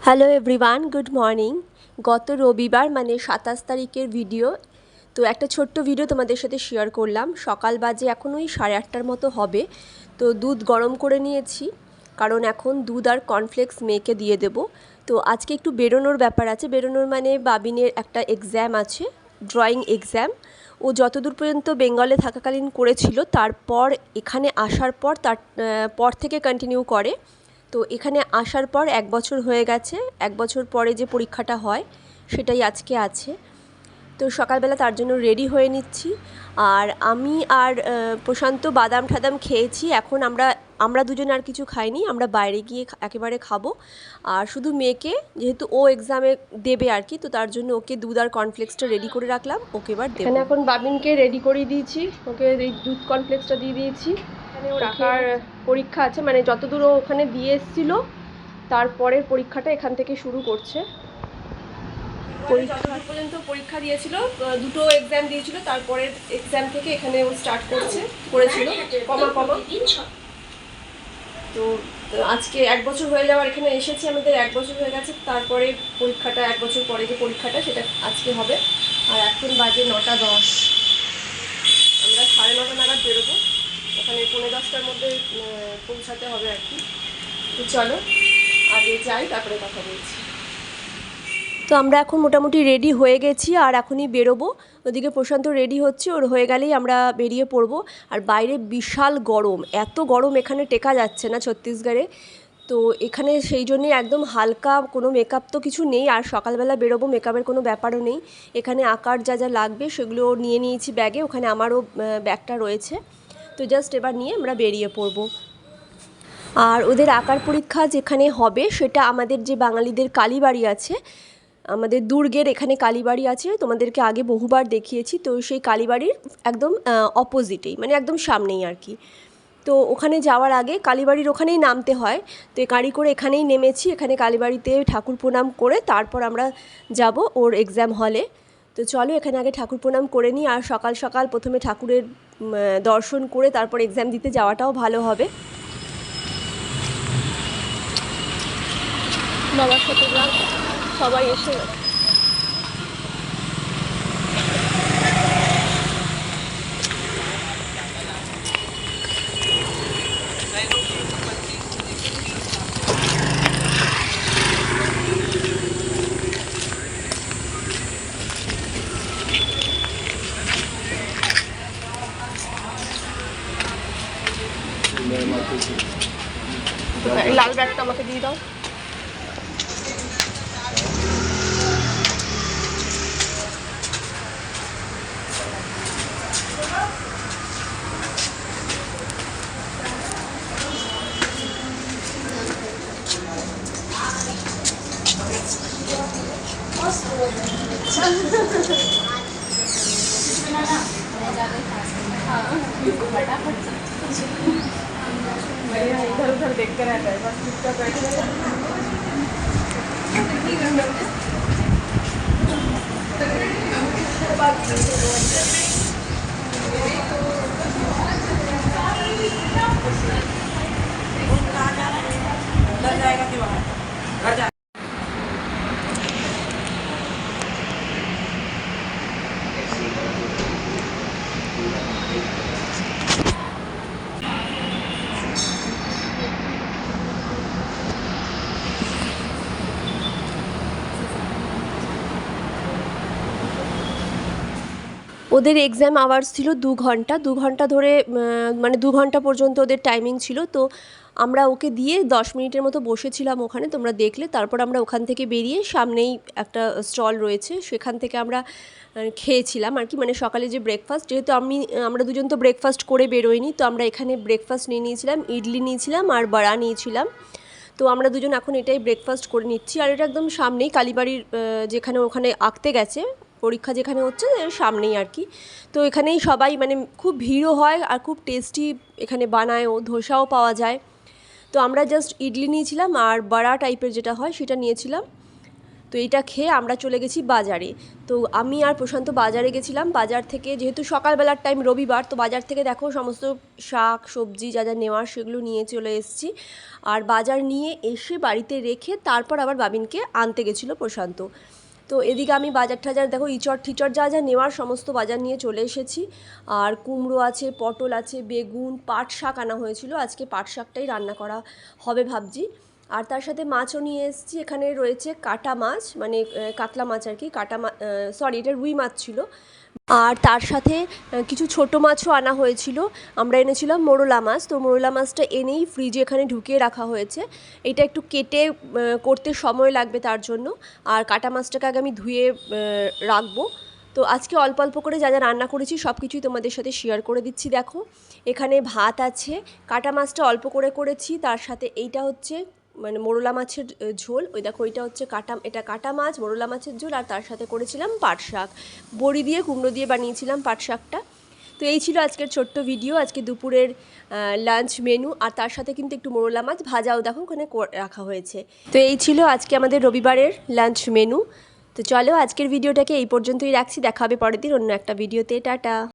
Hello everyone, good morning. গত রবিবার মানে 27 তারিখের ভিডিও। তো একটা ছোট্ট ভিডিও তোমাদের সাথে শেয়ার করলাম। সকাল বাজে এখন ওই 8:30টার মতো হবে। তো দুধ গরম করে নিয়েছি, কারণ এখন দুধ আর কর্নফ্লেক্স মেয়েকে দিয়ে দেবো। তো আজকে একটু বেরোনোর ব্যাপার আছে। বেরোনোর মানে বাবিনের একটা এক্সাম আছে, ড্রয়িং এক্সাম। ও যতদূর পর্যন্ত বেঙ্গলে থাকাকালীন করেছিল, তারপর এখানে আসার পর তার পর থেকে কন্টিনিউ করে। তো এখানে আসার পর 1 বছর হয়ে গেছে। 1 বছর পরে যে পরীক্ষাটা হয় সেটাই আজকে আছে। তো সকালবেলা তার জন্য রেডি হয়ে নিচ্ছি। আর আমি আর প্রশান্ত বাদাম ঠাদাম খেয়েছি। এখন আমরা দুজনে আর কিছু খাইনি, আমরা বাইরে গিয়ে একেবারে খাবো। আর শুধু মেয়েকে, যেহেতু ও এক্সামে দেবে আর কি, তো তার জন্য ওকে দুধ আর কর্নফ্লেক্সটা রেডি করে রাখলাম, ওকে এবার দেবো। এখানে এখন বাবিনকে রেডি করে দিয়েছি, ওকে এই দুধ কর্নফ্লেক্সটা দিয়ে দিয়েছি। এখানে ও রাখার পরীক্ষা আছে, মানে যতদূর ও ওখানে দিয়ে এসেছিলো তারপরের পরীক্ষাটা এখান থেকে শুরু করছে। যতদূর পর্যন্ত পরীক্ষা দিয়েছিল, দুটো এক্সাম দিয়েছিল, তারপরের এক্সাম থেকে এখানে ও স্টার্ট করেছিল কমা। তো আজকে 1 বছর হয়ে যাওয়ার, এখানে এসেছি আমাদের 1 বছর হয়ে গেছে। তারপরে পরীক্ষাটা 1 বছর পরে যে পরীক্ষাটা সেটা আজকে হবে। আর এখন বাজে 9:10, আমরা 9:30 নাগাদ বেরোবো। ওখানে 9:45টার মধ্যে পৌঁছাতে হবে আর কি। তো চলো আগে যাই, তারপরে কথা বলছি। তো আমরা এখন মোটামুটি রেডি হয়ে গেছি আর এখনই বেরোবো। ওদিকে প্রশান্ত রেডি হচ্ছে, ওর হয়ে গেলেই আমরা বেরিয়ে পড়বো। আর বাইরে বিশাল গরম, এত গরম এখানে টেকা যাচ্ছে না ছত্তিশগড়ে। তো এখানে সেই জন্যে একদম হালকা কোনো মেকআপ তো কিছু নেই। আর সকালবেলা বেরোবো, মেকআপের কোনো ব্যাপারও নেই। এখানে আঁকার যা যা লাগবে সেগুলো নিয়ে নিয়েছি ব্যাগে, ওখানে আমারও ব্যাগটা রয়েছে। তো জাস্ট এবার নিয়ে আমরা বেরিয়ে পড়বো। আর ওদের আঁকার পরীক্ষা যেখানে হবে সেটা আমাদের যে বাঙালিদের কালীবাড়ি আছে, আমাদের দুর্গের এখানে কালীবাড়ি আছে, তোমাদেরকে আগে বহুবার দেখিয়েছি। তো সেই কালীবাড়ির একদম অপোজিটেই, মানে একদম সামনেই আর কি। তো ওখানে যাওয়ার আগে কালীবাড়ির ওখানেই নামতে হয়। তো গাড়ি করে এখানেই নেমেছি, এখানে কালীবাড়িতে ঠাকুর প্রণাম করে তারপর আমরা যাব ওর এক্সাম হলে। তো চলো এখানে আগে ঠাকুর প্রণাম করে নিই। আর সকাল সকাল প্রথমে ঠাকুরের দর্শন করে তারপর এক্সাম দিতে যাওয়াটাও ভালো হবে। বাবার ফটোগ্রাফ সবাই এসে গেছে। লাল ব্যাগটা আমাকে দিয়ে দাও। इधर उधर देखते रहता है, बस चुपचाप बैठे रहता है। ওদের এক্সাম আওয়ার্স ছিল 2 ঘন্টা। 2 ঘন্টা ধরে মানে 2 ঘন্টা পর্যন্ত ওদের টাইমিং ছিল। তো আমরা ওকে দিয়ে 10 মিনিটের মতো বসেছিলাম ওখানে, তোমরা দেখলে। তারপর আমরা ওখান থেকে বেরিয়ে সামনেই একটা স্টল রয়েছে, সেখান থেকে আমরা খেয়েছিলাম আর কি, মানে সকালে যে ব্রেকফাস্ট। যেহেতু আমরা দুজন তো ব্রেকফাস্ট করে বেরোইনি, তো আমরা এখানে ব্রেকফাস্ট নিয়ে নিয়েছিলাম, ইডলি নিয়েছিলাম আর বড়া নিয়েছিলাম। তো আমরা দুজন এখন এটাই ব্রেকফাস্ট করে নিচ্ছি। আর এটা একদম সামনেই কালীবাড়ির, যেখানে ওখানে আঁকতে গেছে, পরীক্ষা যেখানে হচ্ছে সামনেই আর কি। তো এখানেই সবাই, মানে খুব ভিড়ও হয় আর খুব টেস্টি এখানে বানায়ও, ধোসাও পাওয়া যায়। তো আমরা জাস্ট ইডলি নিয়েছিলাম আর বড়া টাইপের যেটা হয় সেটা নিয়েছিলাম। তো এইটা খেয়ে আমরা চলে গেছি বাজারে। তো আমি আর প্রশান্ত বাজারে গেছিলাম। বাজার থেকে যেহেতু সকালবেলার টাইম, রবিবার, তো বাজার থেকে দেখো সমস্ত শাক সবজি যা যা নেওয়ার সেগুলো নিয়ে চলে এসেছি। আর বাজার নিয়ে এসে বাড়িতে রেখে তারপর আবার বাবিনকে আনতে গেছিলো প্রশান্ত। তো এদিকে আমি বাজার টাজার দেখো ইঁচড় টিচড় যা যা নেওয়ার সমস্ত বাজার নিয়ে চলে এসেছি। আর কুমড়ো আছে, পটল আছে, বেগুন, পাট শাক আনা হয়েছিল, আজকে পাট শাকটাই রান্না করা হবে ভাবছি। আর তার সাথে মাছও নিয়ে এসেছি। এখানে রয়েছে কাটা মাছ, মানে কাতলা মাছ আর কি, কাটা মাছ, সরি এটা রুই মাছ ছিল। আর তার সাথে কিছু ছোট মাছও আনা হয়েছিল। আমরা এনেছিলাম মোরলা মাছ, তো মোরলা মাছটা এনেই ফ্রিজে এখানে ঢুকিয়ে রাখা হয়েছে। এটা একটু কেটে করতে সময় লাগবে তার জন্য। আর কাটা মাছটাকে আগে আমি ধুয়ে রাখবো। তো আজকে অল্প অল্প করে যা যা রান্না করেছি সব কিছুই তোমাদের সাথে শেয়ার করে দিচ্ছি। দেখো এখানে ভাত আছে, কাটা মাছটা অল্প করে করেছি, তার সাথে এইটা হচ্ছে মানে মোরলা মাছের ঝোল। ওই দেখো এটা হচ্ছে এটা কাটা মাছ, মোরলা মাছের ঝোল। আর তার সাথে করেছিলাম পাট শাক, বড়ি দিয়ে কুমড়ো দিয়ে বানিয়েছিলাম পাট শাকটা। তো এই ছিল আজকের ছোট্ট ভিডিও, আজকে দুপুরের লাঞ্চ মেনু। আর তার সাথে কিন্তু একটু মোরলা মাছ ভাজাও দেখো ওখানে রাখা হয়েছে। তো এই ছিল আজকে আমাদের রবিবারের লাঞ্চ মেনু। তো চলো আজকের ভিডিওটাকে এই পর্যন্তই রাখছি, দেখা হবে পরের দিন অন্য একটা ভিডিওতে। টাটা।